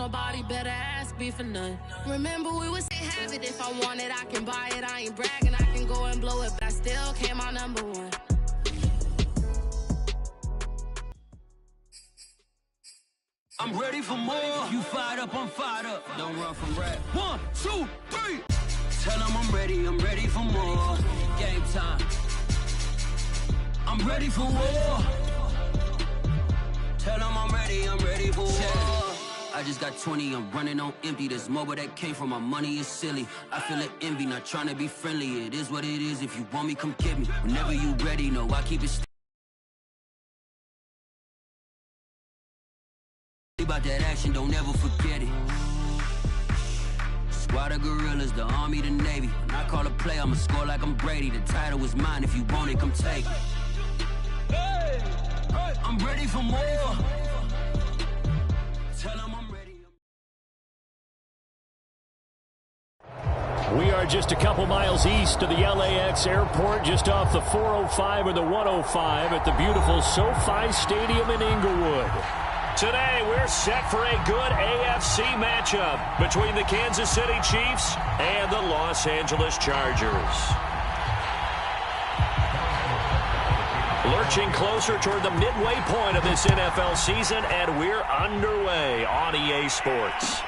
nobody, better ask me for none. Remember we would say have it, if I want it, I can buy it. I ain't bragging, I can go and blow it, but I still came out #1. I'm ready for more. You fired up, I'm fired up. Don't run from rap. 1, 2, 3. Tell them I'm ready for more. Game time. I'm ready for war. Tell them I'm ready for war. I just got 20, I'm running on empty. This mobile that came from my money is silly. I feel it envy, not trying to be friendly. It is what it is, if you want me, come get me. Whenever you ready, no, I keep it about that action, don't ever forget it. Squad of gorillas, the army, the navy. When I call a play, I'ma score like I'm Brady. The title is mine, if you want it, come take it. Hey, hey. I'm ready for more. Tell them I'm ready. We are just a couple miles east of the LAX airport, just off the 405 and the 105 at the beautiful SoFi Stadium in Inglewood. Today, we're set for a good AFC matchup between the Kansas City Chiefs and the Los Angeles Chargers. Lurching closer toward the midway point of this NFL season, and we're underway on EA Sports.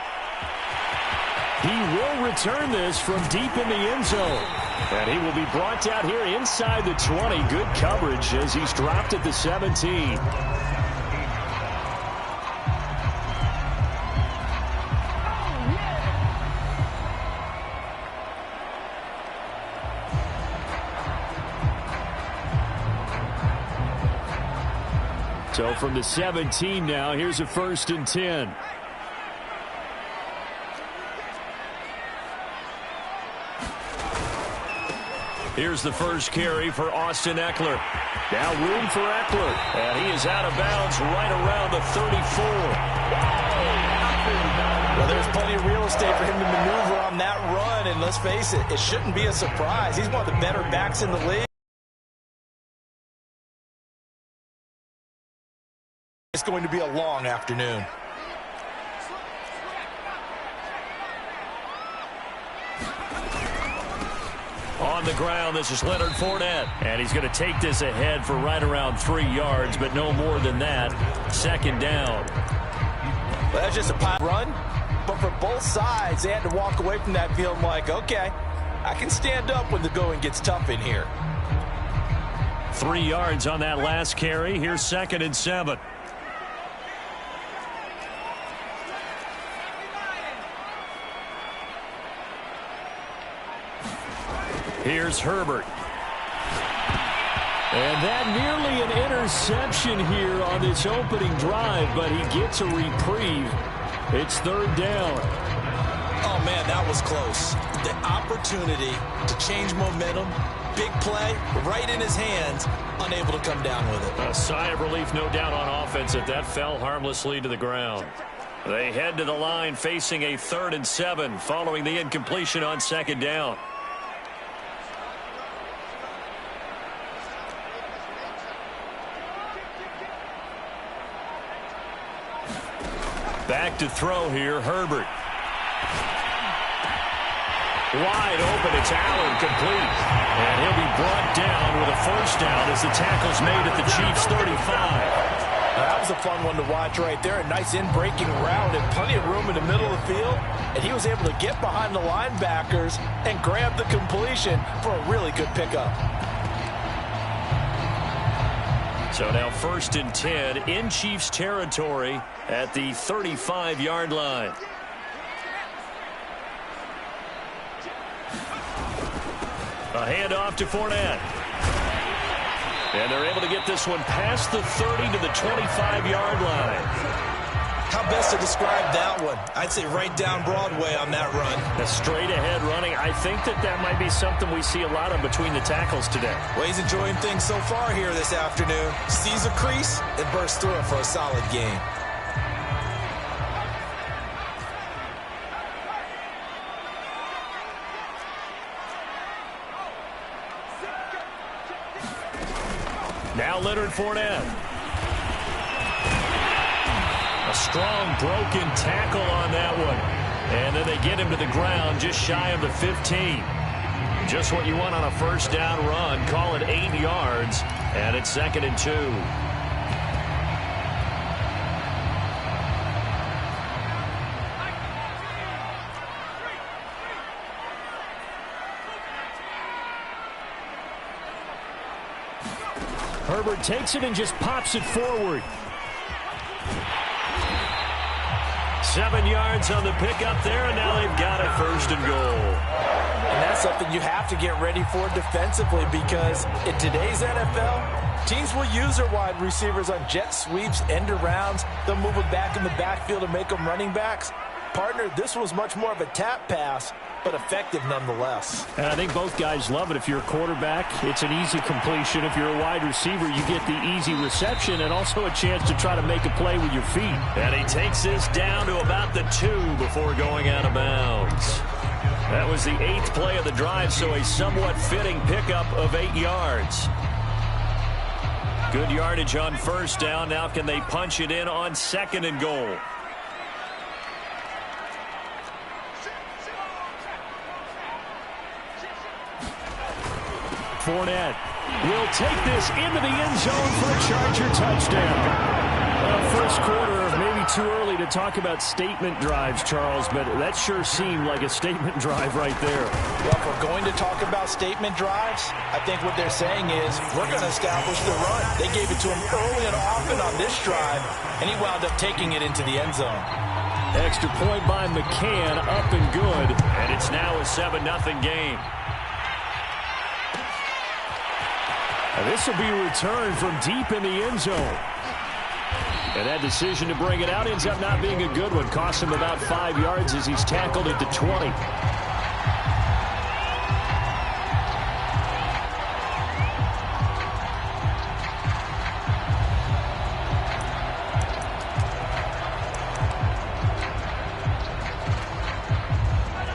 He will return this from deep in the end zone. And he will be brought down here inside the 20. Good coverage as he's dropped at the 17. So from the 17 now, here's a 1st and 10. Here's the first carry for Austin Eckler. Now room for Eckler. And he is out of bounds right around the 34. Well, there's plenty of real estate for him to maneuver on that run. And let's face it, it shouldn't be a surprise. He's one of the better backs in the league. It's going to be a long afternoon. On the ground, this is Leonard Fournette. And he's going to take this ahead for right around 3 yards, but no more than that. 2nd down. Well, that's just a pile run. But for both sides, they had to walk away from that feeling like, okay, I can stand up when the going gets tough in here. 3 yards on that last carry. Here's 2nd and 7. Here's Herbert. And that nearly an interception here on this opening drive, but he gets a reprieve. It's 3rd down. Oh, man, that was close. The opportunity to change momentum, big play, right in his hands, unable to come down with it. A sigh of relief, no doubt, on offense that fell harmlessly to the ground. They head to the line facing a 3rd and 7 following the incompletion on 2nd down. Back to throw here, Herbert. Wide open, it's Allen, complete. And he'll be brought down with a 1st down as the tackle's made at the Chiefs' 35. That was a fun one to watch right there. A nice in-breaking route and plenty of room in the middle of the field. And he was able to get behind the linebackers and grab the completion for a really good pickup. So now 1st and 10 in Chiefs territory at the 35-yard line. A handoff to Fournette. And they're able to get this one past the 30 to the 25-yard line. How best to describe that one? I'd say right down Broadway on that run. A straight-ahead running. I think that might be something we see a lot of between the tackles today. Well, he's enjoying things so far here this afternoon. Sees a crease and bursts through it for a solid game. Now Leonard Fournette. A strong broken tackle on that one. And then they get him to the ground just shy of the 15. Just what you want on a first down run. Call it 8 yards, and it's 2nd and 2. Herbert takes it and just pops it forward. 7 yards on the pickup there, and now they've got it 1st and goal. And that's something you have to get ready for defensively, because in today's NFL, teams will use their wide receivers on jet sweeps, end arounds. They'll move them back in the backfield and make them running backs. Partner, this was much more of a tap pass, but effective nonetheless. And I think both guys love it. If you're a quarterback, it's an easy completion. If you're a wide receiver, you get the easy reception and also a chance to try to make a play with your feet. And he takes this down to about the 2 before going out of bounds. That was the 8th play of the drive, so a somewhat fitting pickup of 8 yards. Good yardage on 1st down. Now can they punch it in on 2nd and goal? Fournette will take this into the end zone for a Charger touchdown. First quarter, maybe too early to talk about statement drives, Charles, but that sure seemed like a statement drive right there. Well, if we're going to talk about statement drives, I think what they're saying is we're going to establish the run. They gave it to him early and often on this drive, and he wound up taking it into the end zone. Extra point by McCann, up and good, and it's now a 7-0 game. This will be returned from deep in the end zone. And that decision to bring it out ends up not being a good one. Costs him about 5 yards as he's tackled at the 20.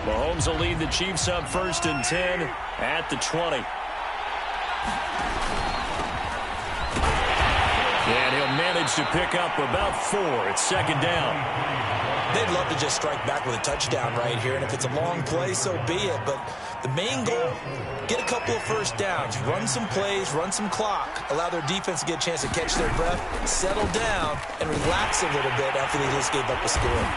Mahomes will lead the Chiefs up 1st and 10 at the 20. And he'll manage to pick up about 4. It's 2nd down. They'd love to just strike back with a touchdown right here, and if it's a long play, so be it. But the main goal, get a couple of first downs, run some plays, run some clock, allow their defense to get a chance to catch their breath, settle down, and relax a little bit after they just gave up a score.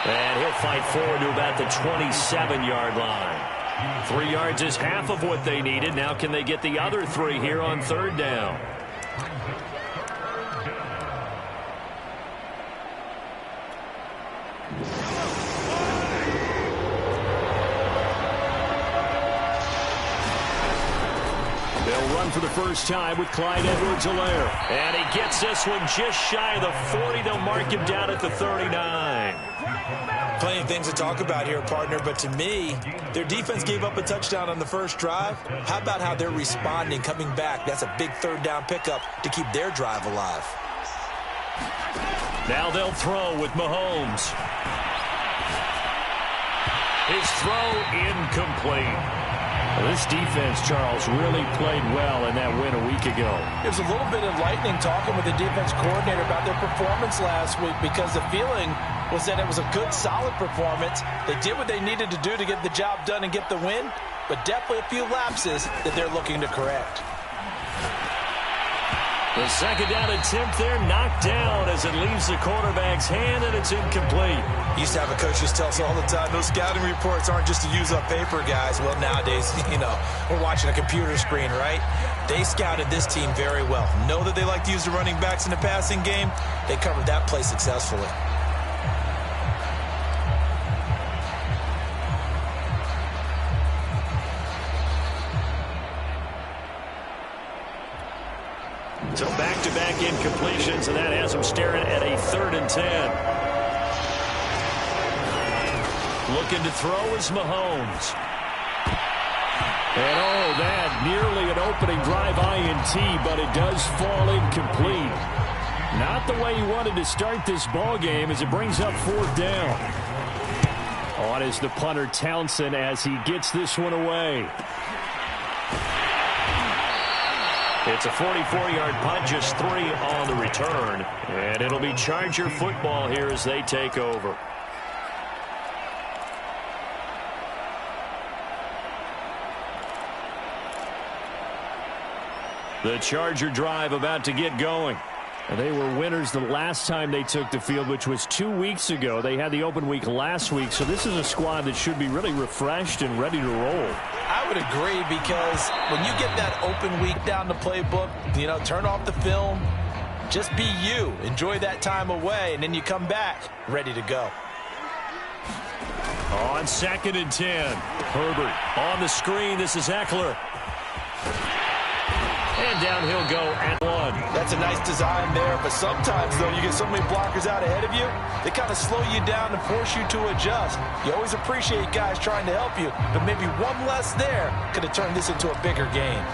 And he'll fight forward to about the 27-yard line. 3 yards is half of what they needed. Now can they get the other 3 here on 3rd down? They'll run for the first time with Clyde Edwards-Helaire. And he gets this one just shy of the 40. They'll mark him down at the 39. Plenty of things to talk about here, partner, but to me, their defense gave up a touchdown on the first drive. How about how they're responding, coming back? That's a big 3rd down pickup to keep their drive alive. Now they'll throw with Mahomes. His throw incomplete. This defense, Charles, really played well in that win a week ago. It was a little bit enlightening talking with the defense coordinator about their performance last week, because the feeling was that it was a good, solid performance. They did what they needed to do to get the job done and get the win, but definitely a few lapses that they're looking to correct. The 2nd down attempt there knocked down as it leaves the quarterback's hand, and it's incomplete. Used to have a coach just tell us all the time, those scouting reports aren't just to use up paper, guys. Well, nowadays, we're watching a computer screen, right? They scouted this team very well. Know that they like to use the running backs in the passing game. They covered that play successfully. So back-to-back incompletions, and that has them staring at a 3rd and 10. Looking to throw is Mahomes. And that nearly an opening drive INT, but it does fall incomplete. Not the way he wanted to start this ball game as it brings up 4th down. On is the punter Townsend as he gets this one away. It's a 44-yard punt, just 3 on the return. And it'll be Charger football here as they take over. The Charger drive about to get going. They were winners the last time they took the field, which was 2 weeks ago. They had the open week last week, so this is a squad that should be really refreshed and ready to roll. I would agree, because when you get that open week down the playbook, turn off the film, just be you. Enjoy that time away, and then you come back ready to go. On 2nd and 10, Herbert on the screen. This is Eckler. And down he'll go at 1. That's a nice design there, but sometimes, though, you get so many blockers out ahead of you, they kind of slow you down and force you to adjust. You always appreciate guys trying to help you, but maybe one less there could have turned this into a bigger game.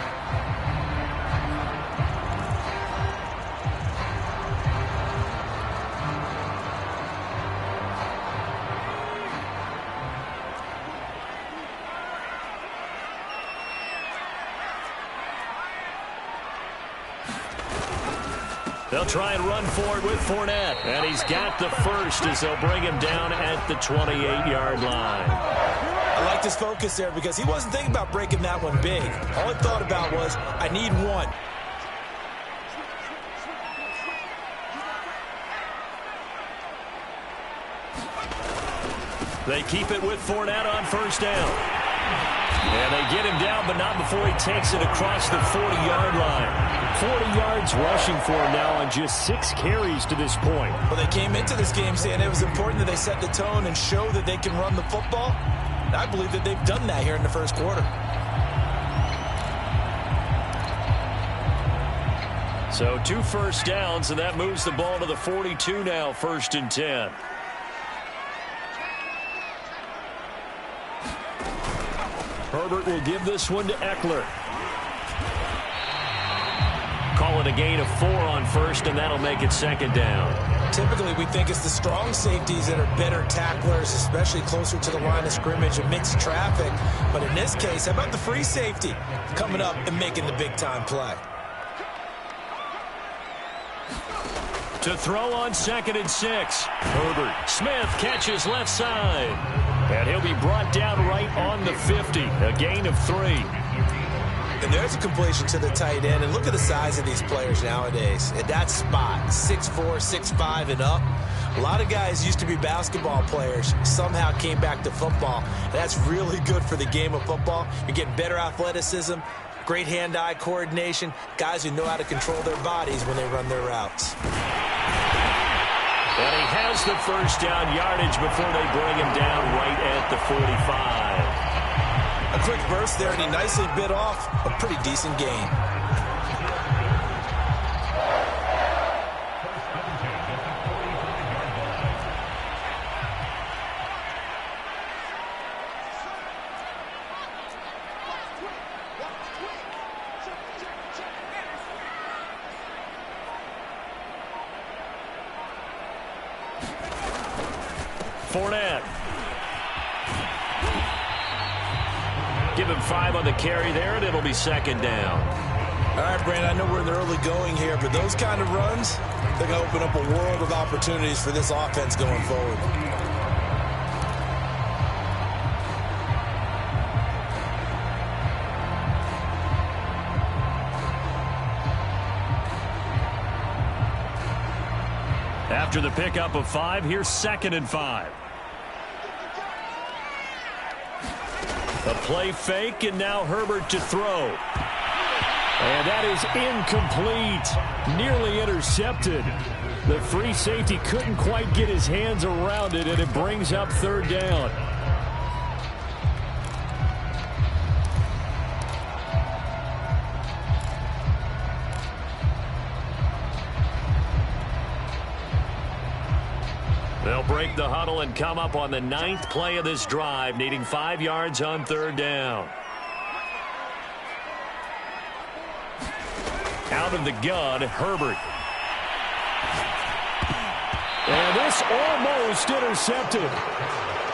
They'll try and run for it with Fournette. And he's got the first as they'll bring him down at the 28-yard line. I like this focus there because he wasn't thinking about breaking that one big. All he thought about was, I need one. They keep it with Fournette on first down. And they get him down, but not before he takes it across the 40-yard line. 40 yards rushing for him now on just 6 carries to this point. Well, they came into this game saying it was important that they set the tone and show that they can run the football. And I believe that they've done that here in the first quarter. So 2 first downs, and that moves the ball to the 42 now, 1st and 10. Herbert will give this one to Eckler. Call it a gain of 4 on first, and that'll make it 2nd down. Typically, we think it's the strong safeties that are better tacklers, especially closer to the line of scrimmage and mixed traffic. But in this case, how about the free safety coming up and making the big-time play? To throw on 2nd and 6. Herbert. Smith catches left side. And he'll be brought down right on the 50. A gain of 3. And there's a completion to the tight end. And look at the size of these players nowadays. At that spot, 6'4", 6'5", and up. A lot of guys used to be basketball players, somehow came back to football. And that's really good for the game of football. You're getting better athleticism, great hand-eye coordination, guys who know how to control their bodies when they run their routes. And he has the first down yardage before they bring him down right at the 45. A quick burst there, and he nicely bit off a pretty decent gain. Fournette. Give him 5 on the carry there, and it'll be 2nd down. All right, Brandon, I know we're in the early going here, but those kind of runs, they're going to open up a world of opportunities for this offense going forward. After the pickup of 5, here's 2nd and 5. A play fake, and now Herbert to throw. And that is incomplete. Nearly intercepted. The free safety couldn't quite get his hands around it, and it brings up 3rd down. They'll break the huddle and come up on the 9th play of this drive, needing 5 yards on 3rd down. Out of the gun, Herbert. And this almost intercepted.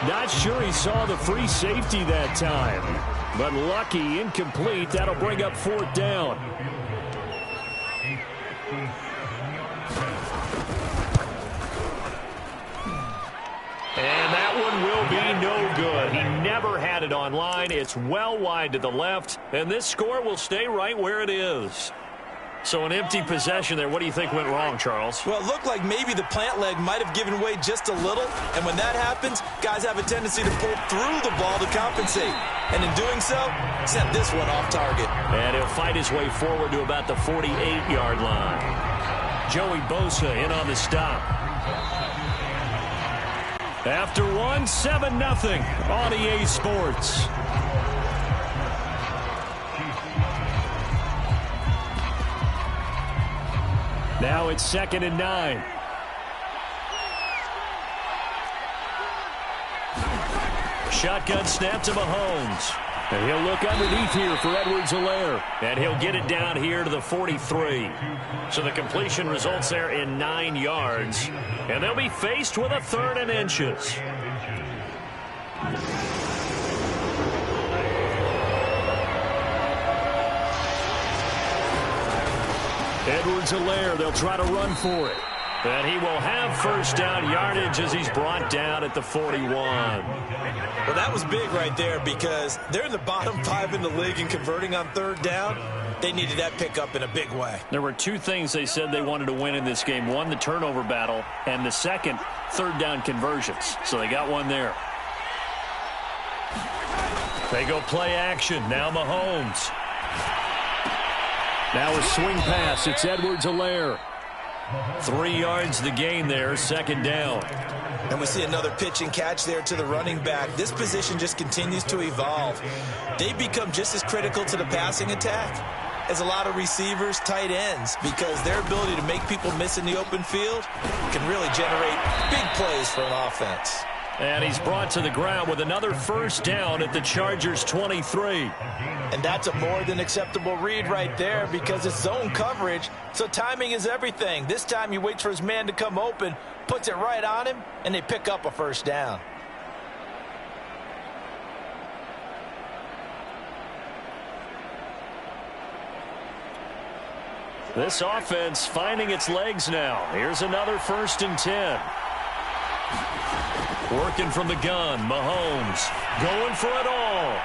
Not sure he saw the free safety that time. But lucky, incomplete. That'll bring up 4th down. never had it online. It's well wide to the left, and this score will stay right where it is. So an empty possession there. What do you think went wrong, Charles? Well, it looked like maybe the plant leg might have given way just a little, and when that happens, guys have a tendency to pull through the ball to compensate. And in doing so, sent this one off target. And he'll fight his way forward to about the 48-yard line. Joey Bosa in on the stop. After one, 7-0 on EA Sports. Now it's 2nd and 9. Shotgun snap to Mahomes. And he'll look underneath here for Edwards-Helaire. And he'll get it down here to the 43. So the completion results there in 9 yards. And they'll be faced with a 3rd and inches. Edwards-Helaire, they'll try to run for it. And he will have first down yardage as he's brought down at the 41. Well, that was big right there because they're in the bottom 5 in the league in converting on 3rd down. They needed that pickup in a big way. There were 2 things they said they wanted to win in this game. One, the turnover battle, and the second, 3rd down conversions. So they got one there. They go play action. Now Mahomes. Now a swing pass. It's Edwards-Helaire. 3 yards the gain there, 2nd down. And we see another pitch and catch there to the running back. This position just continues to evolve. They become just as critical to the passing attack as a lot of receivers, tight ends, because their ability to make people miss in the open field can really generate big plays for an offense. And he's brought to the ground with another first down at the Chargers' 23. And that's a more than acceptable read right there because it's zone coverage, so timing is everything. This time he waits for his man to come open, puts it right on him, and they pick up a first down. This offense finding its legs now. Here's another 1st and 10. Working from the gun, Mahomes going for it all.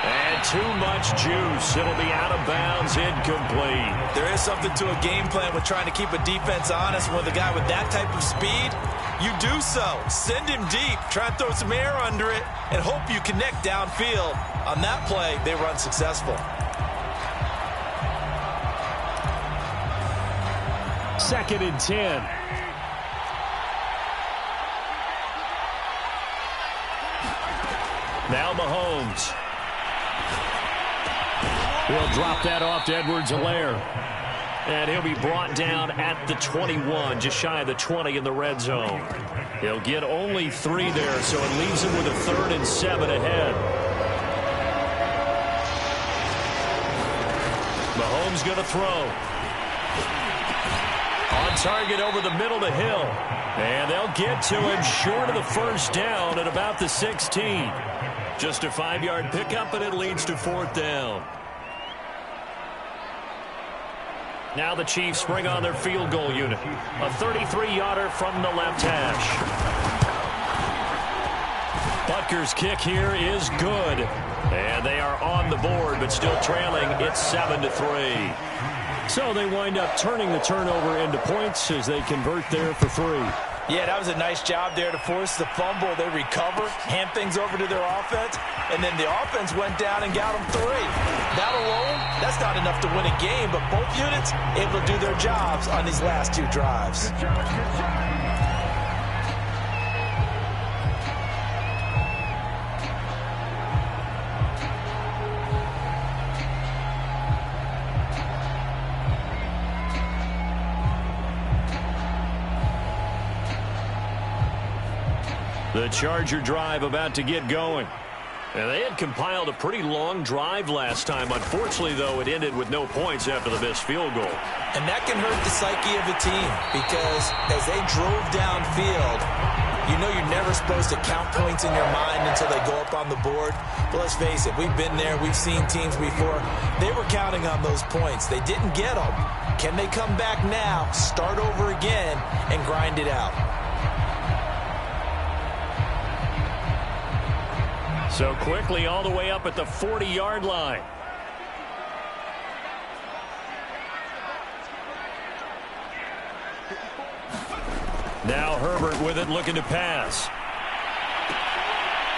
And too much juice. It'll be out of bounds, incomplete. There is something to a game plan with trying to keep a defense honest. With a guy with that type of speed, you do so. Send him deep, try and throw some air under it, and hope you connect downfield. On that play, they run successful. 2nd and 10. Now Mahomes. He'll drop that off to Edwards-Helaire. And he'll be brought down at the 21, just shy of the 20 in the red zone. He'll get only 3 there, so it leaves him with a 3rd and 7 ahead. Mahomes going to throw. On target over the middle to Hill. And they'll get to him short of the first down at about the 16. Just a 5-yard pickup, and it leads to 4th down. Now the Chiefs bring on their field goal unit. A 33-yarder from the left hash. Butker's kick here is good. And they are on the board, but still trailing. It's 7-3. So they wind up turning the turnover into points as they convert there for 3. Yeah, that was a nice job there to force the fumble. They recover, hand things over to their offense, and then the offense went down and got them 3. That alone, that's not enough to win a game, but both units able to do their jobs on these last 2 drives. The Charger drive about to get going. And they had compiled a pretty long drive last time. Unfortunately, though, it ended with no points after the missed field goal. And that can hurt the psyche of a team because as they drove downfield, you know you're never supposed to count points in your mind until they go up on the board. But let's face it, we've been there. We've seen teams before. They were counting on those points. They didn't get them. Can they come back now, start over again, and grind it out? So quickly all the way up at the 40-yard line. Now Herbert with it, looking to pass.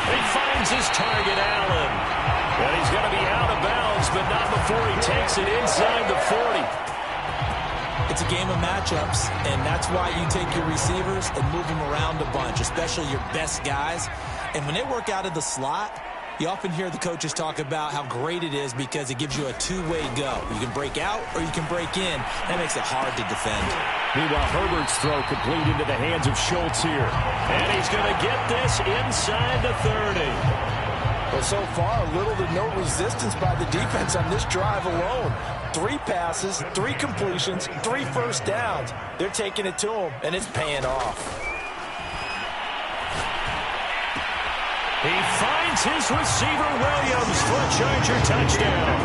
He finds his target, Allen. And he's going to be out of bounds, but not before he takes it inside the 40. It's a game of matchups, and that's why you take your receivers and move them around a bunch, especially your best guys. And when they work out of the slot, you often hear the coaches talk about how great it is because it gives you a two-way go. You can break out or you can break in. That makes it hard to defend. Meanwhile, Herbert's throw complete into the hands of Schultz here. And he's going to get this inside the 30. Well, so far, little to no resistance by the defense on this drive alone. 3 passes, 3 completions, 3 first downs. They're taking it to him, and it's paying off. He finds his receiver, Williams, for a Charger touchdown.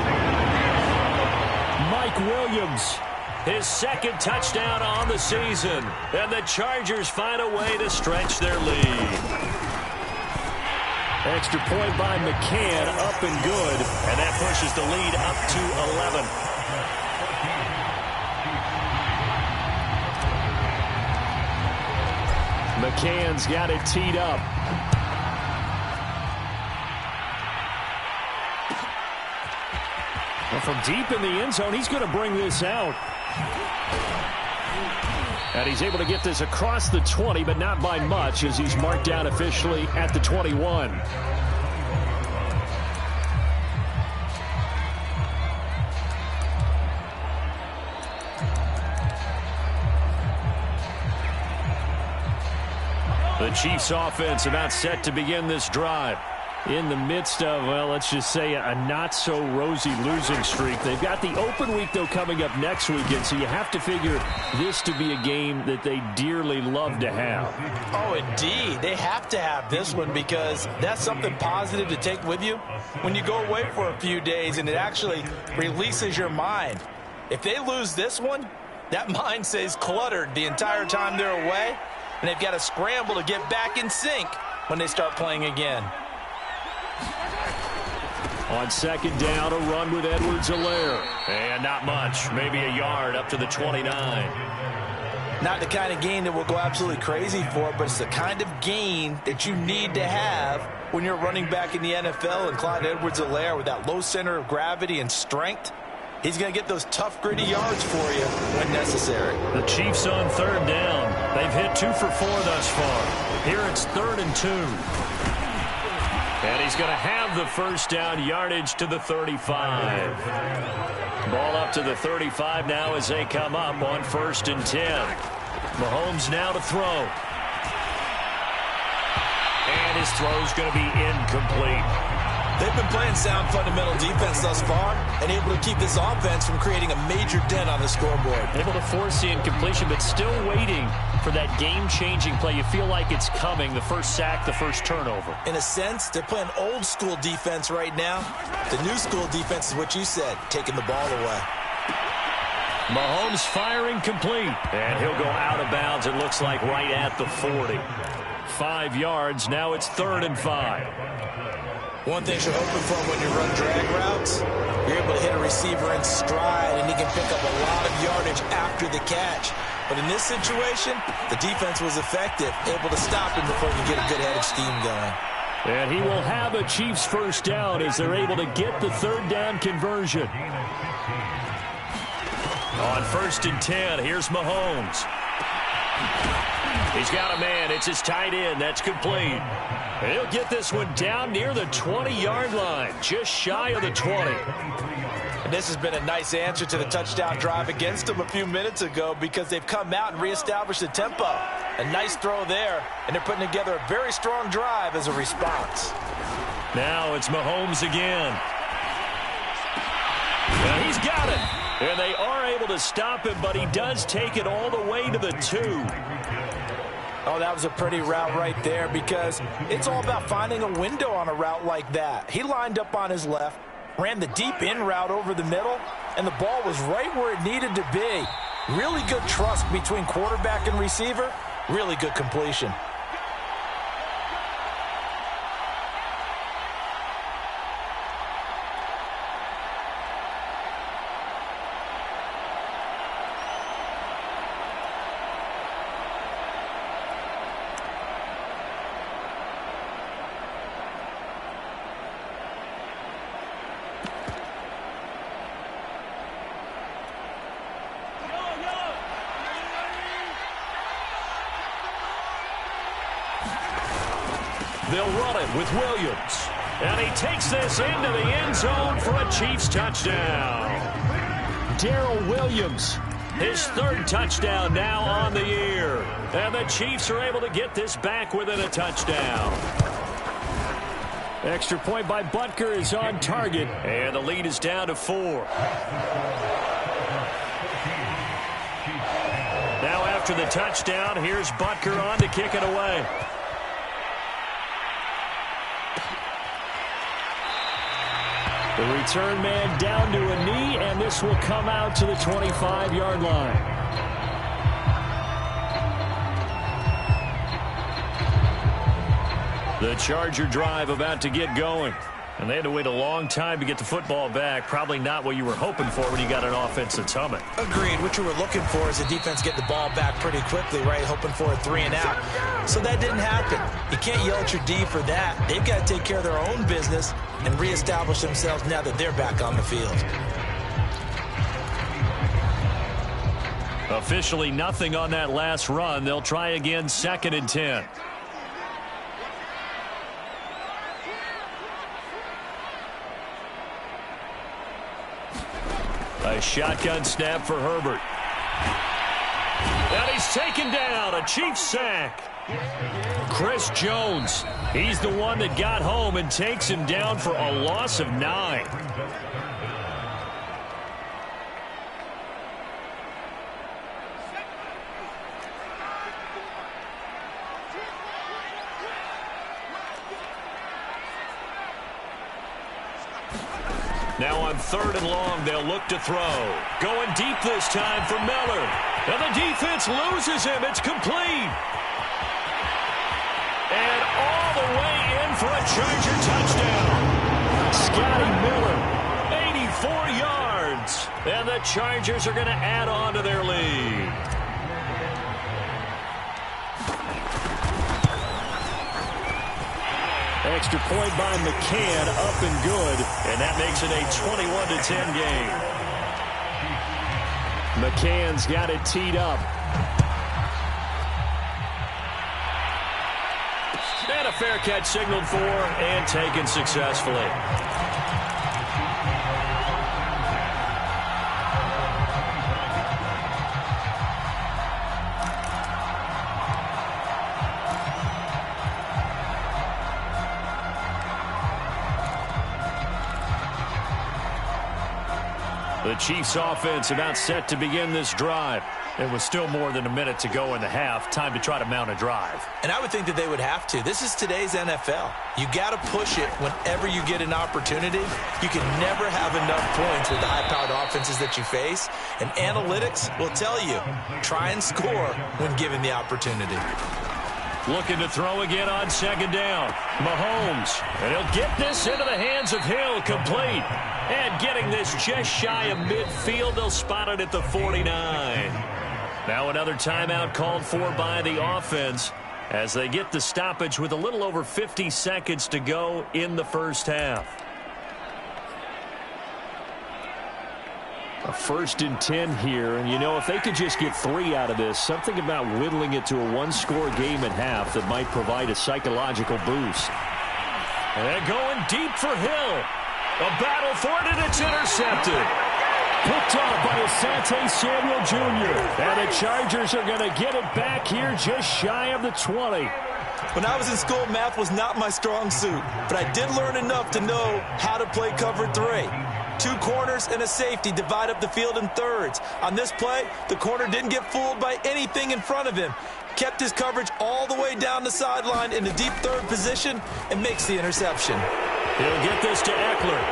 Mike Williams, his second touchdown on the season. And the Chargers find a way to stretch their lead. Extra point by McCann, up and good. And that pushes the lead up to 11. McCann's got it teed up. Well, from deep in the end zone, he's going to bring this out. And he's able to get this across the 20, but not by much, as he's marked down officially at the 21. The Chiefs offense about set to begin this drive. In the midst of, well, let's just say a not-so-rosy losing streak. They've got the open week, though, coming up next weekend, so you have to figure this to be a game that they dearly love to have. Oh, indeed. They have to have this one because that's something positive to take with you when you go away for a few days, and it actually releases your mind. If they lose this one, that mind stays cluttered the entire time they're away, and they've got to scramble to get back in sync when they start playing again. On second down, a run with Edwards-Helaire. And not much, maybe a yard up to the 29. Not the kind of gain that we'll go absolutely crazy for, but it's the kind of gain that you need to have when you're running back in the NFL. And Clyde Edwards-Helaire, with that low center of gravity and strength, he's going to get those tough, gritty yards for you when necessary. The Chiefs on third down. They've hit 2 for 4 thus far. Here it's 3rd and 2. And he's going to have the first down, yardage to the 35. Ball up to the 35 now as they come up on 1st and 10. Mahomes now to throw. And his throw's going to be incomplete. They've been playing sound fundamental defense thus far and able to keep this offense from creating a major dent on the scoreboard. Able to force the incompletion, but still waiting for that game-changing play. You feel like it's coming, the first sack, the first turnover. In a sense, they're playing old-school defense right now. The new-school defense is what you said, taking the ball away. Mahomes firing complete, and he'll go out of bounds, it looks like, right at the 40. 5 yards, now it's 3rd and 5. One thing you're hoping for when you run drag routes, you're able to hit a receiver in stride, and he can pick up a lot of yardage after the catch. But in this situation, the defense was effective, able to stop him before he could get a good head of steam going. And he will have a Chiefs first down as they're able to get the 3rd down conversion. On 1st and 10, here's Mahomes. He's got a man. It's his tight end. That's complete. And he'll get this one down near the 20-yard line, just shy of the 20. And this has been a nice answer to the touchdown drive against them a few minutes ago because they've come out and reestablished the tempo. A nice throw there, and they're putting together a very strong drive as a response. Now it's Mahomes again. And he's got it. And they are able to stop him, but he does take it all the way to the 2. Oh, that was a pretty route right there because it's all about finding a window on a route like that. He lined up on his left, ran the deep in route over the middle, and the ball was right where it needed to be. Really good trust between quarterback and receiver. Really good completion. They'll run it with Williams. And he takes this into the end zone for a Chiefs touchdown. Darrell Williams, his third touchdown now on the year. And the Chiefs are able to get this back within a touchdown. Extra point by Butker is on target. And the lead is down to 4. Now after the touchdown, here's Butker on to kick it away. The return man down to a knee, and this will come out to the 25-yard line. The Charger drive about to get going. And they had to wait a long time to get the football back. Probably not what you were hoping for when you got an offense that's humming. Agreed. What you were looking for is a defense getting the ball back pretty quickly, right? Hoping for a 3 and out. So that didn't happen. You can't yell at your D for that. They've got to take care of their own business and reestablish themselves now that they're back on the field. Officially nothing on that last run. They'll try again, 2nd and 10. A shotgun snap for Herbert. And he's taken down. A Chiefs sack. Chris Jones. He's the one that got home and takes him down for a loss of 9. Now on 3rd and long, they'll look to throw. Going deep this time for Miller. And the defense loses him. It's complete. And all the way in for a Charger touchdown. Scotty Miller, 84 yards. And the Chargers are going to add on to their lead. Extra point by McCann, up and good, and that makes it a 21-10 game. McCann's got it teed up. And a fair catch signaled for and taken successfully. The Chiefs offense about set to begin this drive. It was still more than a minute to go in the half. Time to try to mount a drive. And I would think that they would have to. This is today's NFL. You got to push it whenever you get an opportunity. You can never have enough points with the high-powered offenses that you face. And analytics will tell you, try and score when given the opportunity. Looking to throw again on 2nd down. Mahomes. And he'll get this into the hands of Hill, complete. And getting this just shy of midfield, they'll spot it at the 49. Now another timeout called for by the offense as they get the stoppage with a little over 50 seconds to go in the first half. A 1st and 10 here, and you know, if they could just get 3 out of this, something about whittling it to a 1-score game at half that might provide a psychological boost. And going deep for Hill. A battle for it, and it's intercepted. Picked off by Asante Samuel Jr. And the Chargers are going to get it back here just shy of the 20. When I was in school, math was not my strong suit, but I did learn enough to know how to play cover 3. 2 corners and a safety divide up the field in thirds. On this play, the corner didn't get fooled by anything in front of him. Kept his coverage all the way down the sideline in the deep 3rd position and makes the interception. He'll get this to Eckler.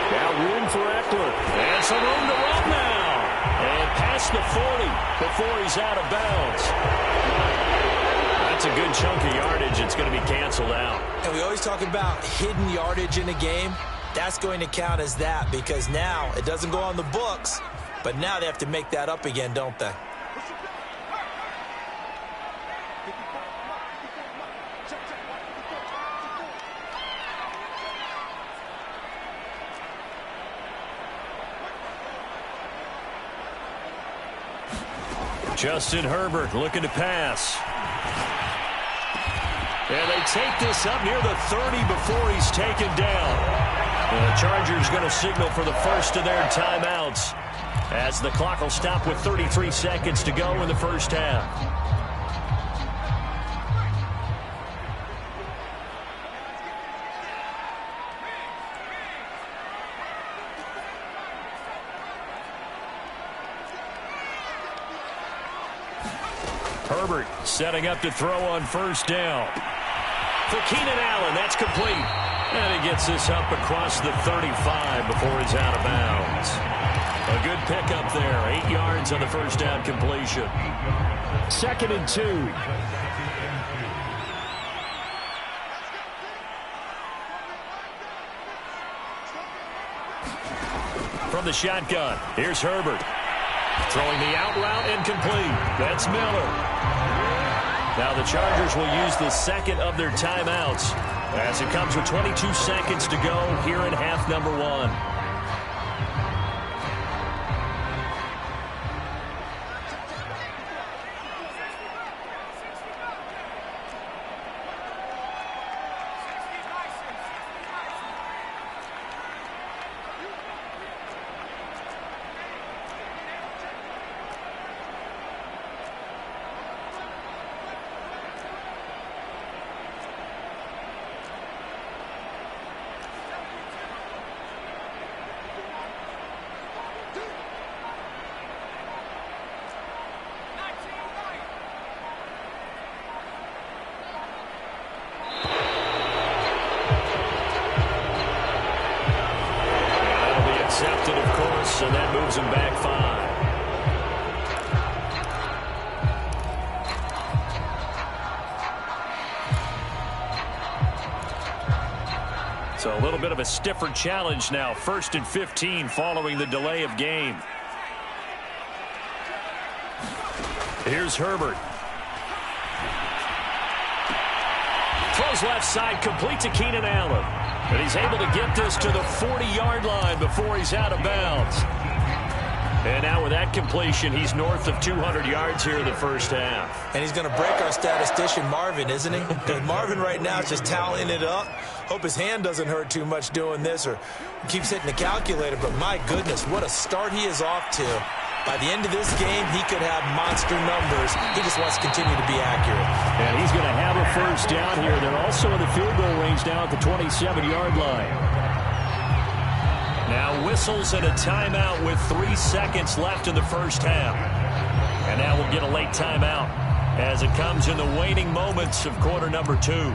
Now room for Eckler. And some room to run now. And past the 40 before he's out of bounds. That's a good chunk of yardage. It's going to be canceled out. And we always talk about hidden yardage in a game. That's going to count as that because now it doesn't go on the books, but now they have to make that up again, don't they? Justin Herbert looking to pass. And they take this up near the 30 before he's taken down. And the Chargers going to signal for the first of their timeouts as the clock will stop with 33 seconds to go in the first half. Herbert setting up to throw on first down. For Keenan Allen, that's complete. And he gets this up across the 35 before he's out of bounds. A good pickup there. 8 yards on the first down completion. 2nd and 2. From the shotgun, here's Herbert. Throwing the out route incomplete. That's Miller. Now the Chargers will use the second of their timeouts as it comes with 22 seconds to go here in half number 1. And that moves him back 5. So a little bit of a stiffer challenge now. 1st and 15 following the delay of game. Here's Herbert. Throws left side, complete to Keenan Allen. But he's able to get this to the 40-yard line before he's out of bounds. And now with that completion, he's north of 200 yards here in the first half. And he's going to break our statistician Marvin, isn't he? Because Marvin right now is just tallying it up. Hope his hand doesn't hurt too much doing this or keeps hitting the calculator. But my goodness, what a start he is off to. By the end of this game, he could have monster numbers. He just wants to continue to be accurate. And he's going to have a first down here. They're also in the field goal range now at the 27-yard line. Now whistles and a timeout with 3 seconds left in the first half. And now we'll get a late timeout as it comes in the waning moments of quarter number 2.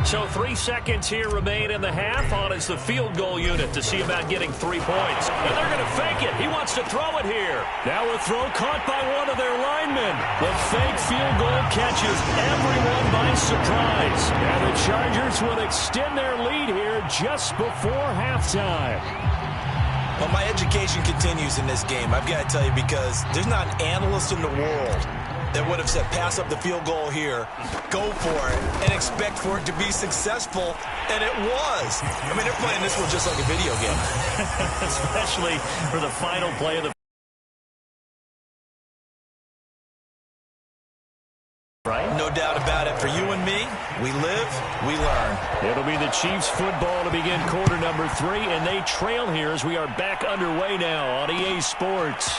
So 3 seconds here remain in the half. On is the field goal unit to see about getting 3 points. And they're going to fake it. He wants to throw it here. Now a throw caught by one of their linemen. The fake field goal catches everyone by surprise. And the Chargers will extend their lead here just before halftime. Well, my education continues in this game, I've got to tell you, because there's not an analyst in the world that would have said pass up the field goal here, go for it, and expect for it to be successful, and it was. I mean, they're playing this one just like a video game. Especially for the final play of the right? No doubt about it. For you and me, we live, we learn. It'll be the Chiefs football to begin quarter number 3, and they trail here as we are back underway now on EA Sports.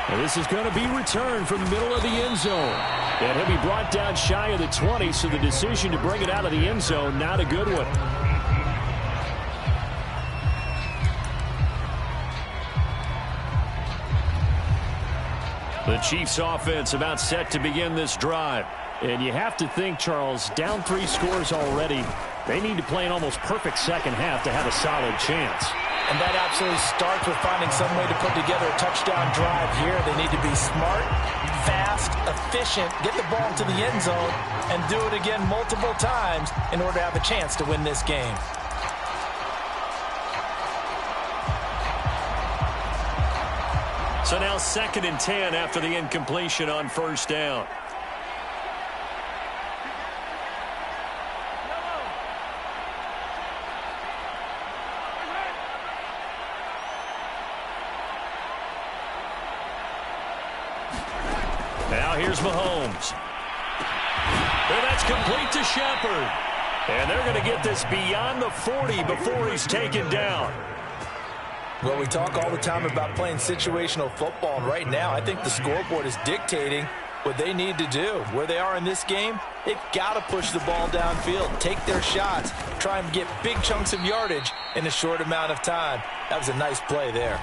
And this is going to be returned from the middle of the end zone. And he'll be brought down shy of the 20, so the decision to bring it out of the end zone, not a good one. The Chiefs offense about set to begin this drive. And you have to think, Charles, down 3 scores already. They need to play an almost perfect second half to have a solid chance. And that absolutely starts with finding some way to put together a touchdown drive here. They need to be smart, fast, efficient, get the ball to the end zone, and do it again multiple times in order to have a chance to win this game. So now 2nd and 10 after the incompletion on first down. Now here's Mahomes. And that's complete to Shepard. And they're going to get this beyond the 40 before he's taken down. Well, we talk all the time about playing situational football, and right now I think the scoreboard is dictating what they need to do. Where they are in this game, they've got to push the ball downfield, take their shots, try and get big chunks of yardage in a short amount of time. That was a nice play there.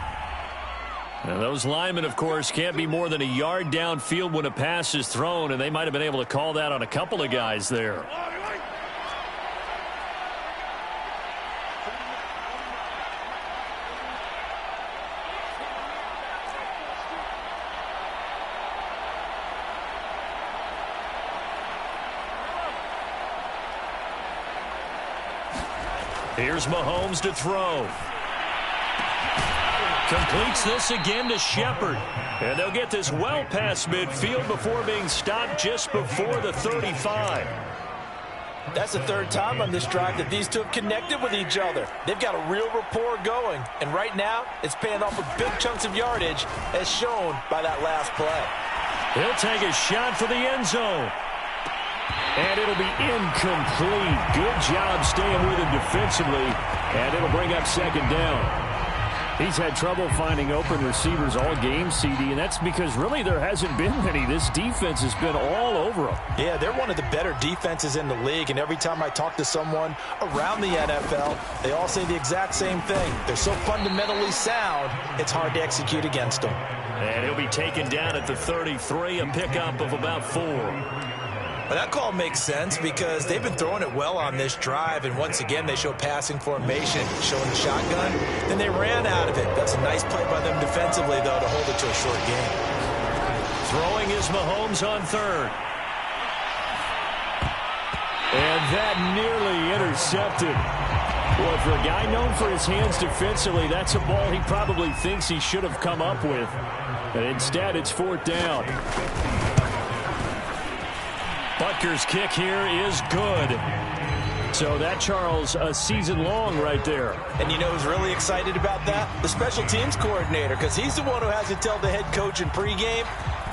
Now, those linemen, of course, can't be more than a yard downfield when a pass is thrown, and they might have been able to call that on a couple of guys there. Here's Mahomes to throw. Completes this again to Shepard. And they'll get this well past midfield before being stopped just before the 35. That's the third time on this drive that these two have connected with each other. They've got a real rapport going. And right now, it's paying off with big chunks of yardage, as shown by that last play. He'll take a shot for the end zone. And it'll be incomplete. Good job staying with him defensively. And it'll bring up second down. He's had trouble finding open receivers all game, CD, and that's because really there hasn't been many. This defense has been all over them. Yeah, they're one of the better defenses in the league, and every time I talk to someone around the NFL, they all say the exact same thing. They're so fundamentally sound, it's hard to execute against them. And he'll be taken down at the 33, a pickup of about 4. But that call makes sense because they've been throwing it well on this drive, and once again they show passing formation, showing the shotgun. Then they ran out of it. That's a nice play by them defensively, though, to hold it to a short game. Throwing is Mahomes on third. And that nearly intercepted. Boy, for a guy known for his hands defensively, that's a ball he probably thinks he should have come up with. And instead, it's fourth down. Butker's kick here is good. So that, Charles, a season long right there. And you know who's really excited about that? The special teams coordinator, because he's the one who has to tell the head coach in pregame,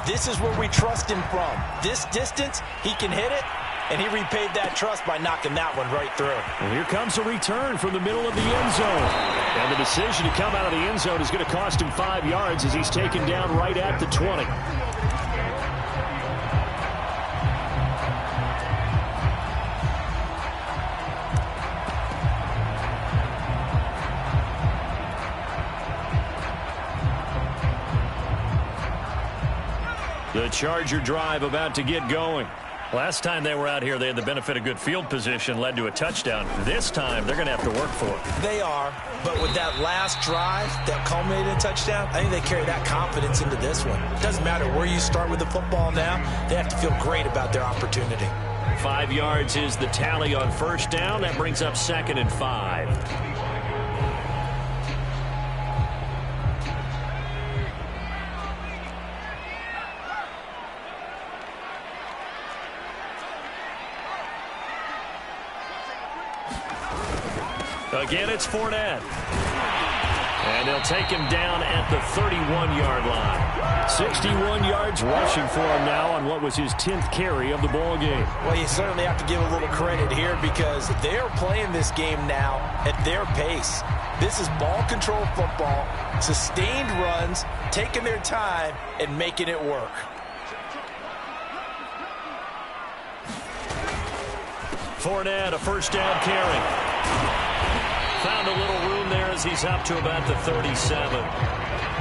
this is where we trust him from. This distance, he can hit it, and he repaid that trust by knocking that one right through. And here comes a return from the middle of the end zone. And the decision to come out of the end zone is going to cost him 5 yards as he's taken down right at the 20. The Charger drive about to get going. Last time they were out here, they had the benefit of good field position, led to a touchdown. This time, they're going to have to work for it. They are, but with that last drive that culminated in a touchdown, I think they carry that confidence into this one. It doesn't matter where you start with the football now, they have to feel great about their opportunity. 5 yards is the tally on first down. That brings up 2nd and 5. Again, it's Fournette. And they'll take him down at the 31-yard line. 61 yards rushing for him now on what was his 10th carry of the ball game. Well, you certainly have to give a little credit here because they're playing this game now at their pace. This is ball control football, sustained runs, taking their time and making it work. Fournette, a first down carry. Found a little room there as he's up to about the 37.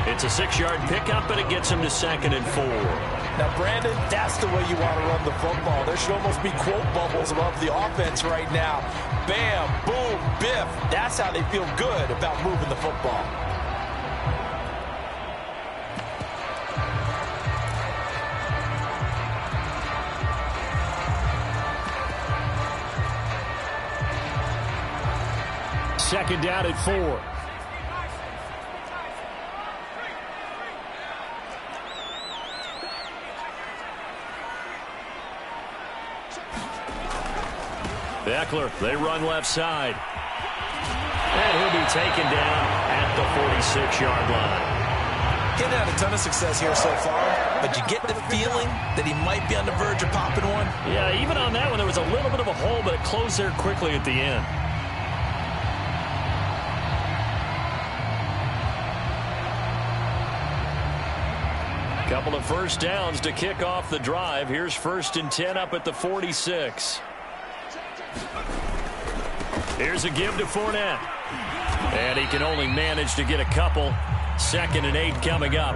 It's a 6-yard pickup, but it gets him to 2nd and 4. Now, Brandon, that's the way you want to run the football. There should almost be quote bubbles above the offense right now. Bam, boom, biff. That's how they feel good about moving the football. Second down at 4. Eckler, they run left side. And he'll be taken down at the 46-yard line. He hasn't had a ton of success here so far, but you get the feeling that he might be on the verge of popping one. Yeah, even on that one, there was a little bit of a hole, but it closed there quickly at the end. Couple of first downs to kick off the drive. Here's 1st and 10 up at the 46. Here's a give to Fournette. And he can only manage to get a couple. 2nd and 8 coming up.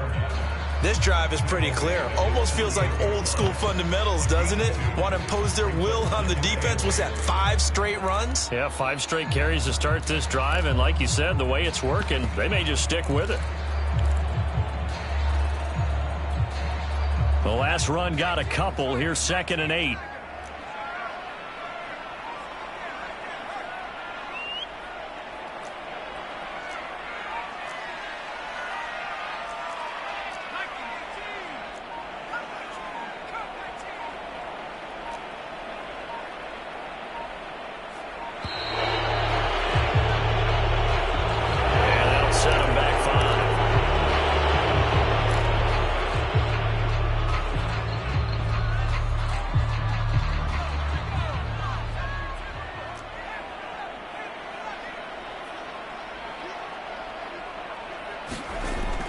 This drive is pretty clear. Almost feels like old school fundamentals, doesn't it? Want to impose their will on the defense. Was that 5 straight runs? Yeah, 5 straight carries to start this drive. And like you said, the way it's working, they may just stick with it. The last run got a couple. Here's 2nd and 8.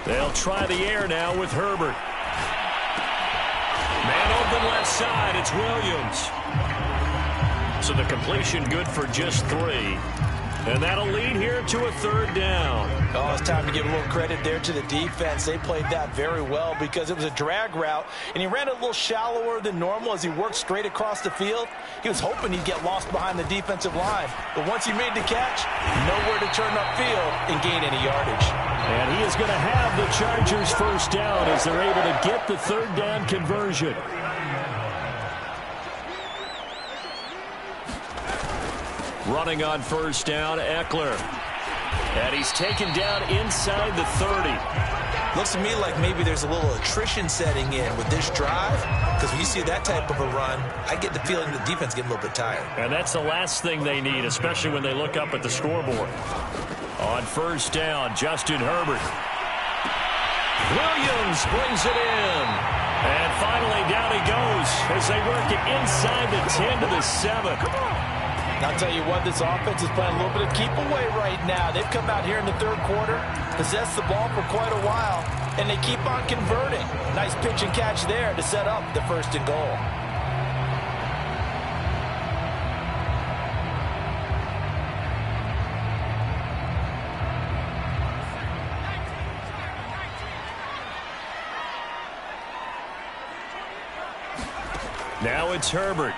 They'll try the air now with Herbert. Man open left side. It's Williams. So the completion good for just 3. And that'll lead here to a 3rd down. Oh, it's time to give a little credit there to the defense. They played that very well because it was a drag route, and he ran a little shallower than normal as he worked straight across the field. He was hoping he'd get lost behind the defensive line. But once he made the catch, nowhere to turn upfield and gain any yardage. And he is going to have the Chargers 1st down as they're able to get the 3rd down conversion. Running on 1st down, Eckler. And he's taken down inside the 30. Looks to me like maybe there's a little attrition setting in with this drive, because when you see that type of a run, I get the feeling the defense getting a little bit tired. And that's the last thing they need, especially when they look up at the scoreboard. On 1st down, Justin Herbert. Williams brings it in. And finally down he goes as they work it inside the 10 to the 7. I'll tell you what, this offense is playing a little bit of keep away right now. They've come out here in the 3rd quarter, possessed the ball for quite a while, and they keep on converting. Nice pitch and catch there to set up the 1st and goal. Now it's Herbert.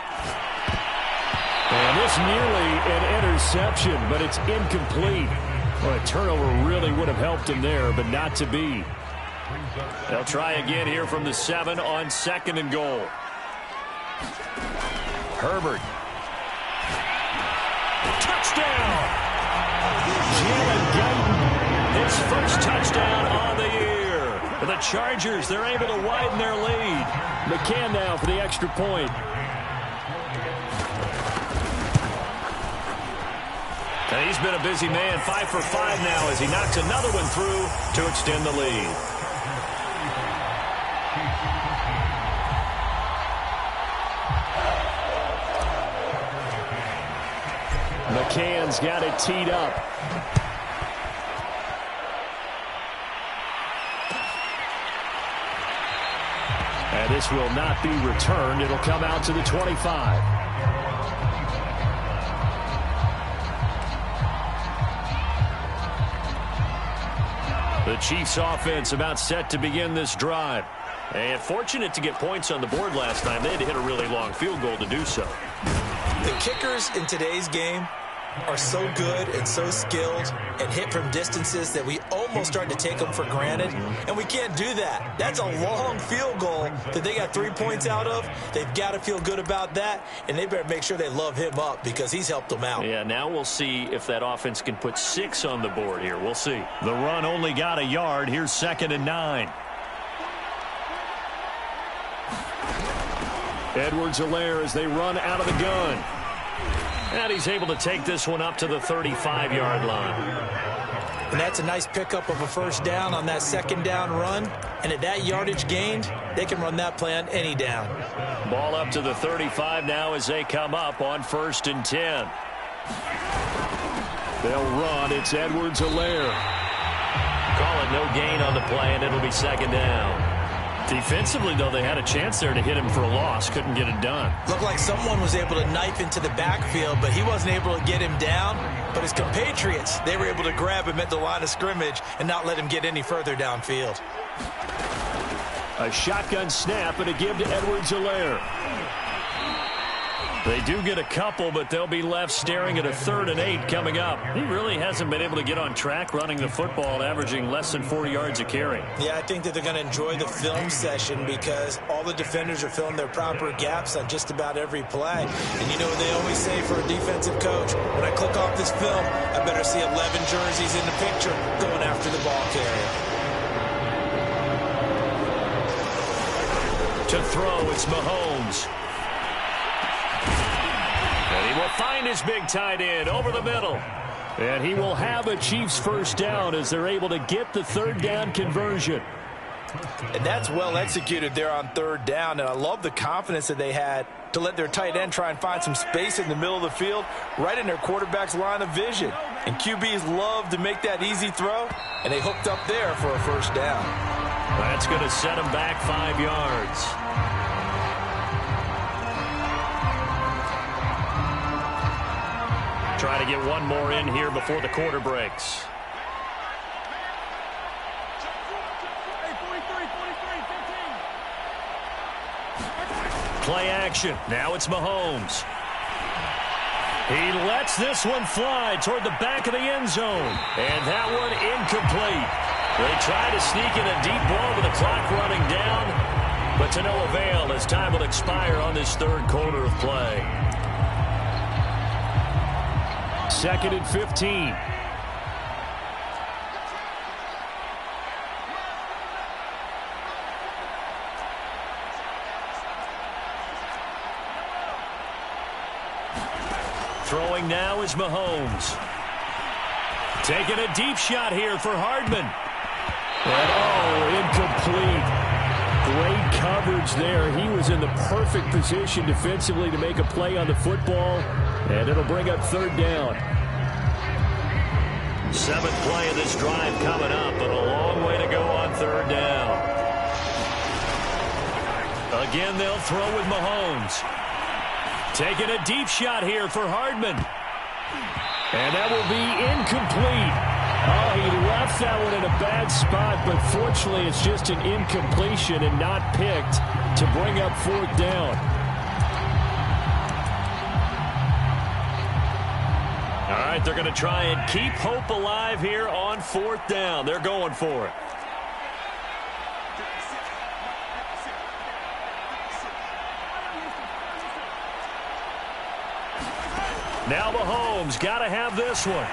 And this nearly an interception, but it's incomplete. Well, a turnover really would have helped him there, but not to be. They'll try again here from the 7 on 2nd and goal. Herbert. Touchdown! Jalen Guyton, his 1st touchdown on the year. For the Chargers, they're able to widen their lead. McCann now for the extra point. And he's been a busy man, 5 for 5 now as he knocks another one through to extend the lead. McCann's got it teed up. And this will not be returned. It'll come out to the 25. The Chiefs offense about set to begin this drive. And fortunate to get points on the board last time. They had to hit a really long field goal to do so. The kickers in today's game are so good and so skilled and hit from distances that we almost start to take them for granted, and we can't do that. That's a long field goal that they got 3 points out of. They've got to feel good about that, and they better make sure they love him up because he's helped them out. Yeah, now we'll see if that offense can put 6 on the board here. We'll see. The run only got a yard. Here's 2nd and 9. Edwards-Helaire as they run out of the gun. And he's able to take this one up to the 35-yard line. And that's a nice pickup of a first down on that second down run. And at that yardage gained, they can run that play on any down. Ball up to the 35 now as they come up on 1st and 10. They'll run. It's Edwards-Helaire. Call it no gain on the play, and it'll be 2nd down. Defensively, though, they had a chance there to hit him for a loss. Couldn't get it done. Looked like someone was able to knife into the backfield, but he wasn't able to get him down. But his compatriots, they were able to grab him at the line of scrimmage and not let him get any further downfield. A shotgun snap and a give to Edwards-Helaire. They do get a couple, but they'll be left staring at a 3rd and 8 coming up. He really hasn't been able to get on track running the football, averaging less than 4 yards a carry. Yeah, I think that they're going to enjoy the film session because all the defenders are filling their proper gaps on just about every play. And you know what they always say for a defensive coach? When I click off this film, I better see 11 jerseys in the picture going after the ball carrier. To throw, it's Mahomes. And he will find his big tight end over the middle. And he will have a Chiefs first down as they're able to get the 3rd down conversion. And that's well executed there on 3rd down. And I love the confidence that they had to let their tight end try and find some space in the middle of the field, right in their quarterback's line of vision. And QBs love to make that easy throw, and they hooked up there for a first down. That's going to set him back 5 yards. Try to get one more in here before the quarter breaks. Play action. Now it's Mahomes. He lets this one fly toward the back of the end zone. And that one incomplete. They try to sneak in a deep ball with the clock running down, but to no avail as time will expire on this 3rd quarter of play. 2nd and 15. Throwing now is Mahomes. Taking a deep shot here for Hardman. And incomplete. Great coverage there. He was in the perfect position defensively to make a play on the football. And it'll bring up 3rd down. 7th play of this drive coming up, but a long way to go on 3rd down. Again, they'll throw with Mahomes. Taking a deep shot here for Hardman. And that will be incomplete. Oh, he left that one in a bad spot, but fortunately it's just an incompletion and not picked to bring up 4th down. All right, they're going to try and keep hope alive here on 4th down. They're going for it. Now Mahomes got to have this one.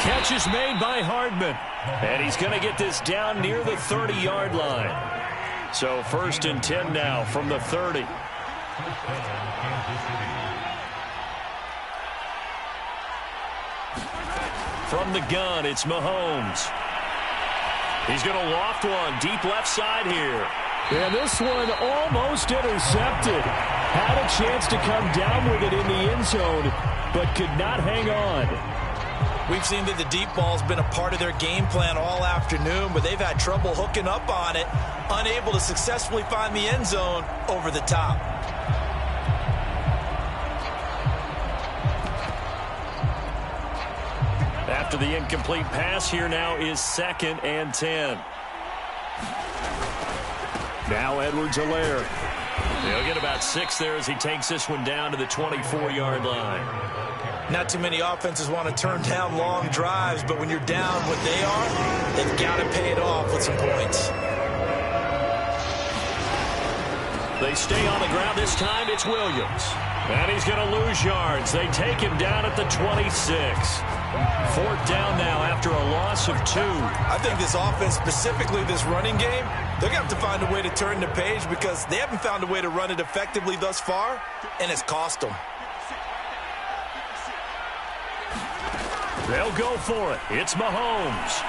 Catch is made by Hardman. And he's going to get this down near the 30-yard line. So 1st and 10 now from the 30. From the gun, it's Mahomes. He's going to loft one deep left side here. And this one almost intercepted. Had a chance to come down with it in the end zone, but could not hang on. We've seen that the deep ball's been a part of their game plan all afternoon, but they've had trouble hooking up on it, unable to successfully find the end zone over the top. After the incomplete pass, here now is 2nd and 10. Now Edwards-Helaire. He'll get about 6 there as he takes this one down to the 24-yard line. Not too many offenses want to turn down long drives, but when you're down what they are, they've got to pay it off with some points. They stay on the ground. This time it's Williams. And he's going to lose yards. They take him down at the 26. 4th down now after a loss of 2. I think this offense, specifically this running game, they're going to have to find a way to turn the page because they haven't found a way to run it effectively thus far, and it's cost them. They'll go for it. It's Mahomes.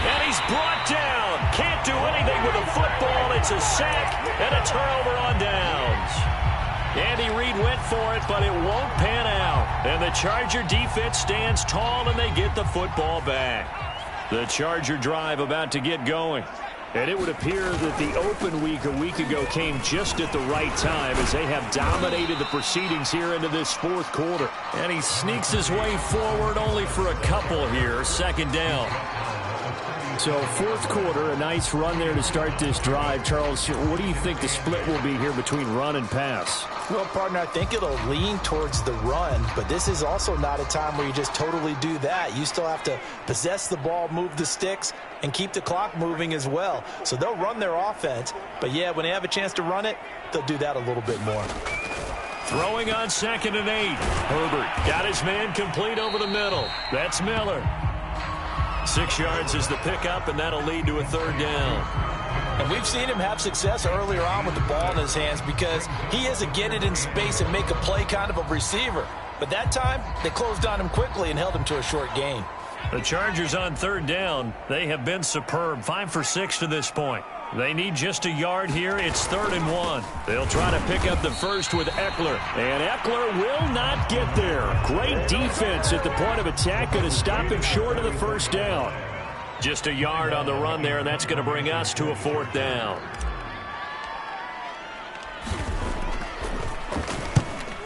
And he's brought down. Can't do anything with the football. It's a sack and a turnover on downs. Andy Reid went for it, but it won't pan out. And the Charger defense stands tall, and they get the football back. The Charger drive about to get going. And it would appear that the open week a week ago came just at the right time as they have dominated the proceedings here into this fourth quarter. And he sneaks his way forward only for a couple here. Second down. So fourth quarter, a nice run there to start this drive. Charles, what do you think the split will be here between run and pass? Well, partner, I think it'll lean towards the run, but this is also not a time where you just totally do that. You still have to possess the ball, move the sticks, and keep the clock moving as well. So they'll run their offense, but yeah, when they have a chance to run it, they'll do that a little bit more. Throwing on 2nd and 8. Herbert got his man complete over the middle. That's Miller. 6 yards is the pickup, and that'll lead to a third down. And we've seen him have success earlier on with the ball in his hands because he is a get it in space and make a play kind of a receiver. But that time, they closed on him quickly and held him to a short gain. The Chargers on third down. They have been superb. 5 for 6 to this point. They need just a yard here. It's 3rd and 1. They'll try to pick up the first with Eckler. And Eckler will not get there. Great defense at the point of attack, going to stop him short of the first down. Just a yard on the run there, and that's going to bring us to a 4th down.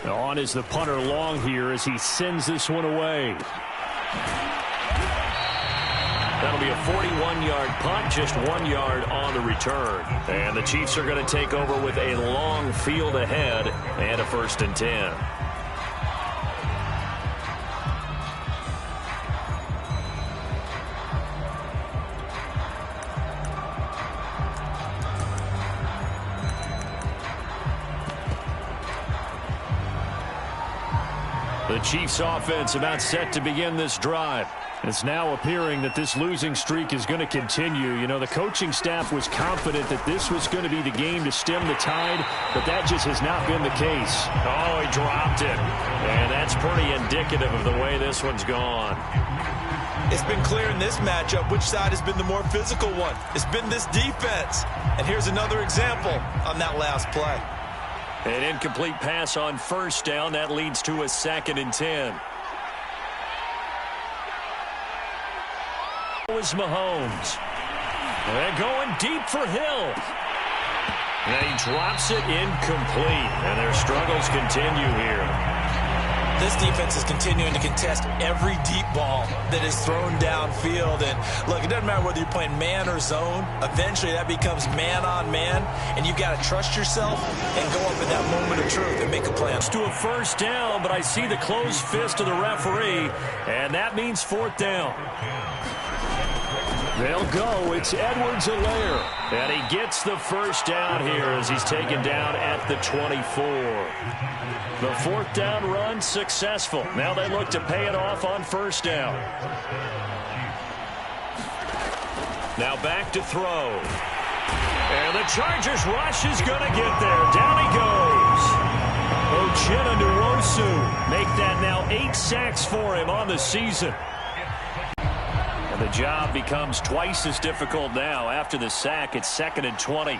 On is the punter long here as he sends this one away. That'll be a 41-yard punt, just 1 yard on the return. And the Chiefs are going to take over with a long field ahead and a 1st and 10. The Chiefs offense about set to begin this drive. It's now appearing that this losing streak is going to continue. You know, the coaching staff was confident that this was going to be the game to stem the tide, but that just has not been the case. Oh, he dropped it. And that's pretty indicative of the way this one's gone. It's been clear in this matchup which side has been the more physical one. It's been this defense. And here's another example on that last play. An incomplete pass on 1st down. That leads to a 2nd and 10. Was Mahomes. They're going deep for Hill. And he drops it incomplete. And their struggles continue here. This defense is continuing to contest every deep ball that is thrown downfield. And look, it doesn't matter whether you're playing man or zone. Eventually that becomes man on man. And you got to trust yourself and go up in that moment of truth and make a plan. To a 1st down, but I see the closed fist of the referee. And that means 4th down. They'll go. It's Edwards-Helaire. And he gets the 1st down here as he's taken down at the 24. The 4th down run successful. Now they look to pay it off on 1st down. Now back to throw. And the Chargers rush is going to get there. Down he goes. Uchenna Nwosu make that now 8 sacks for him on the season. The job becomes twice as difficult now. After the sack, it's 2nd and 20.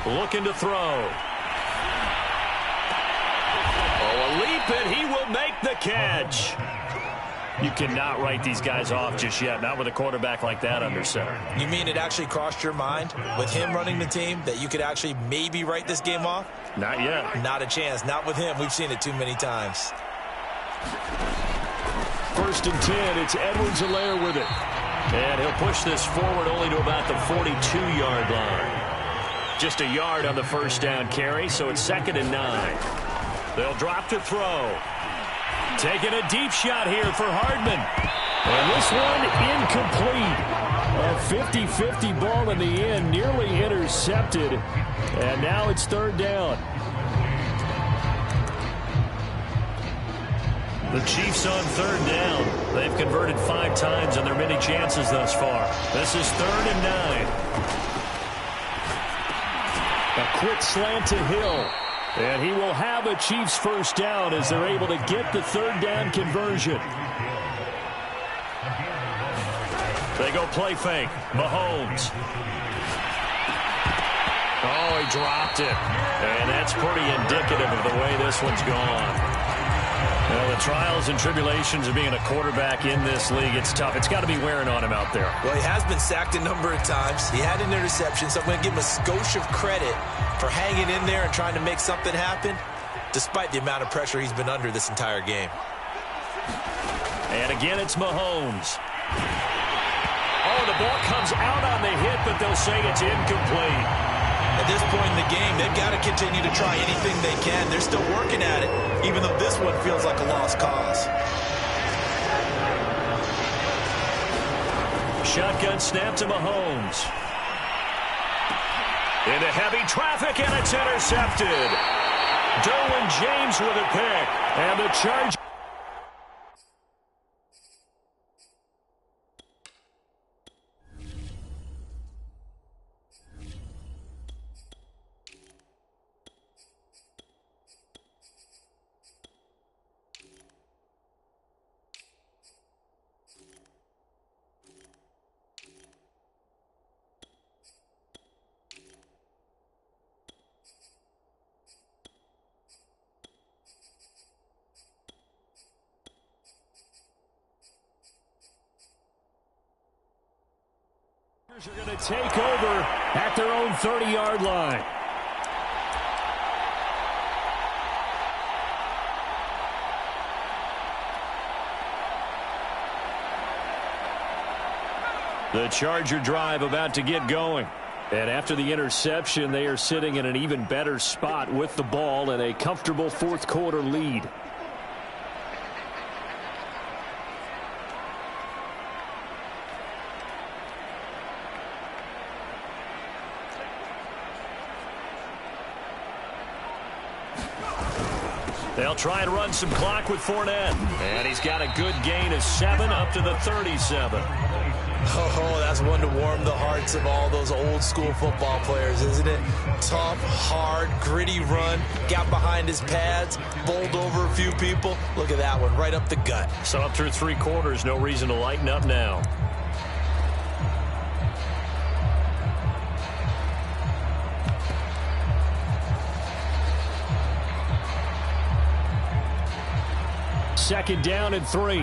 Looking to throw. Oh, a leap, and he will make the catch. You cannot write these guys off just yet, not with a quarterback like that under center. You mean it actually crossed your mind with him running the team that you could actually maybe write this game off? Not yet. Not a chance. Not with him. We've seen it too many times. 1st and 10. It's Edwards-Helaire with it. And he'll push this forward only to about the 42-yard line. Just a yard on the 1st down carry, so it's 2nd and 9. They'll drop to throw. Taking a deep shot here for Hardman. And this one incomplete. A 50-50 ball in the end, nearly intercepted. And now it's 3rd down. The Chiefs on 3rd down. They've converted 5 times on their many chances thus far. This is 3rd and 9. A quick slant to Hill. And he will have a Chiefs first down as they're able to get the third down conversion. They go play fake. Mahomes. Oh, he dropped it. And that's pretty indicative of the way this one's gone. Well, the trials and tribulations of being a quarterback in this league, it's tough. It's got to be wearing on him out there. Well, he has been sacked a number of times. He had an interception, so I'm going to give him a skosh of credit for hanging in there and trying to make something happen, despite the amount of pressure he's been under this entire game. And again, it's Mahomes. Oh, the ball comes out on the hit, but they'll say it's incomplete. At this point in the game, they've got to continue to try anything they can. They're still working at it, even though this one feels like a lost cause. Shotgun snap to Mahomes. Into heavy traffic, and it's intercepted. Derwin James with a pick. And the charge. Are going to take over at their own 30-yard line. The Charger drive about to get going. And after the interception, they are sitting in an even better spot with the ball and a comfortable fourth quarter lead. They'll try and run some clock with Fournette. And he's got a good gain of 7 up to the 37. Oh, that's one to warm the hearts of all those old school football players, isn't it? Tough, hard, gritty run. Got behind his pads, bowled over a few people. Look at that one, right up the gut. So up through 3 quarters, no reason to lighten up now. Second down and 3.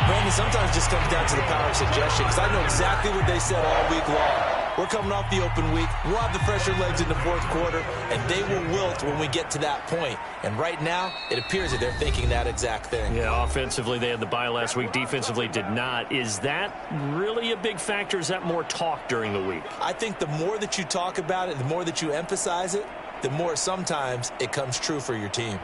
Brandon, sometimes it just comes down to the power of suggestion, because I know exactly what they said all week long. We're coming off the open week. We'll have the fresher legs in the fourth quarter, and they will wilt when we get to that point. And right now, it appears that they're thinking that exact thing. Yeah, offensively, they had the bye last week. Defensively, did not. Is that really a big factor? Is that more talk during the week? I think the more that you talk about it, the more that you emphasize it, the more sometimes it comes true for your team.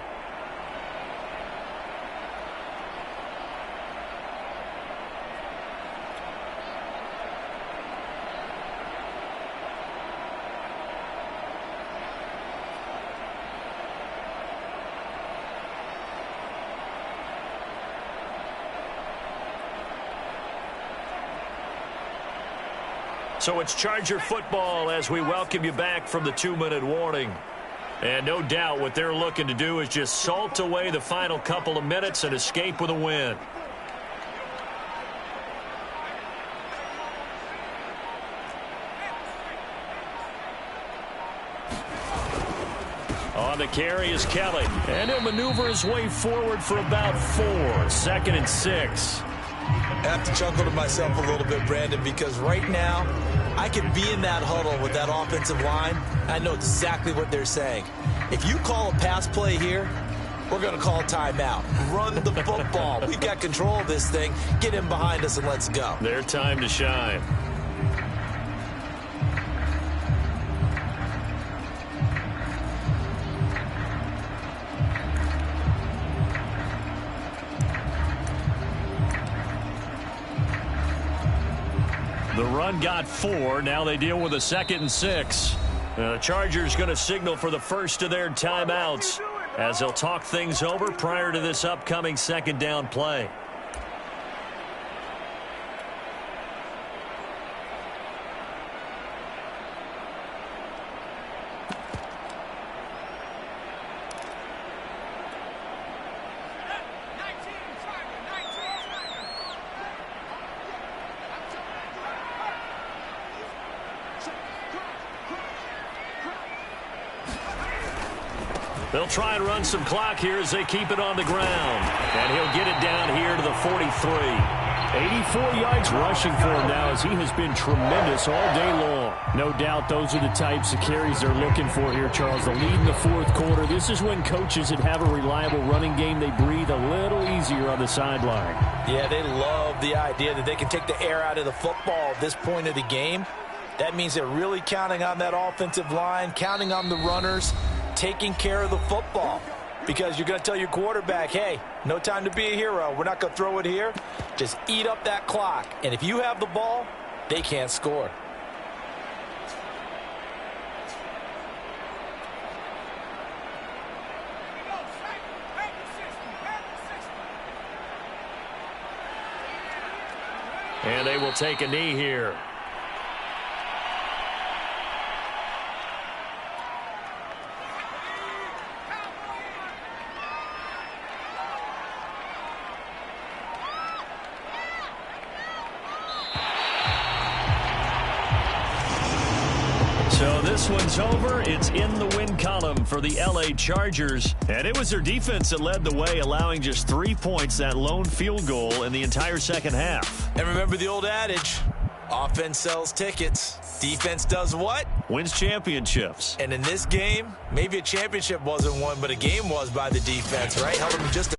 So it's Charger football as we welcome you back from the 2-minute warning. And no doubt what they're looking to do is just salt away the final couple of minutes and escape with a win. On the carry is Kelly. And he'll maneuver his way forward for about 4. 2nd and 6. I have to chuckle to myself a little bit, Brandon, because right now I could be in that huddle with that offensive line. I know exactly what they're saying. If you call a pass play here, we're going to call a timeout. Run the football. We've got control of this thing. Get him behind us and let's go. Their time to shine. The run got 4. Now they deal with a 2nd and 6. The Chargers going to signal for the first of their timeouts as they'll talk things over prior to this upcoming second down play. They'll try and run some clock here as they keep it on the ground. And he'll get it down here to the 43. 84 yards rushing for him now as he has been tremendous all day long. No doubt those are the types of carries they're looking for here, Charles. The lead in the fourth quarter. This is when coaches that have a reliable running game, they breathe a little easier on the sideline. Yeah, they love the idea that they can take the air out of the football at this point of the game. That means they're really counting on that offensive line, counting on the runners, taking care of the football, because you're going to tell your quarterback, hey, no time to be a hero. We're not going to throw it here. Just eat up that clock. And if you have the ball, they can't score. And they will take a knee here. So this one's over. It's in the win column for the LA Chargers. And it was their defense that led the way, allowing just 3 points, that lone field goal in the entire second half. And remember the old adage, offense sells tickets. Defense does what? Wins championships. And in this game, maybe a championship wasn't won, but a game was by the defense, right? Held them just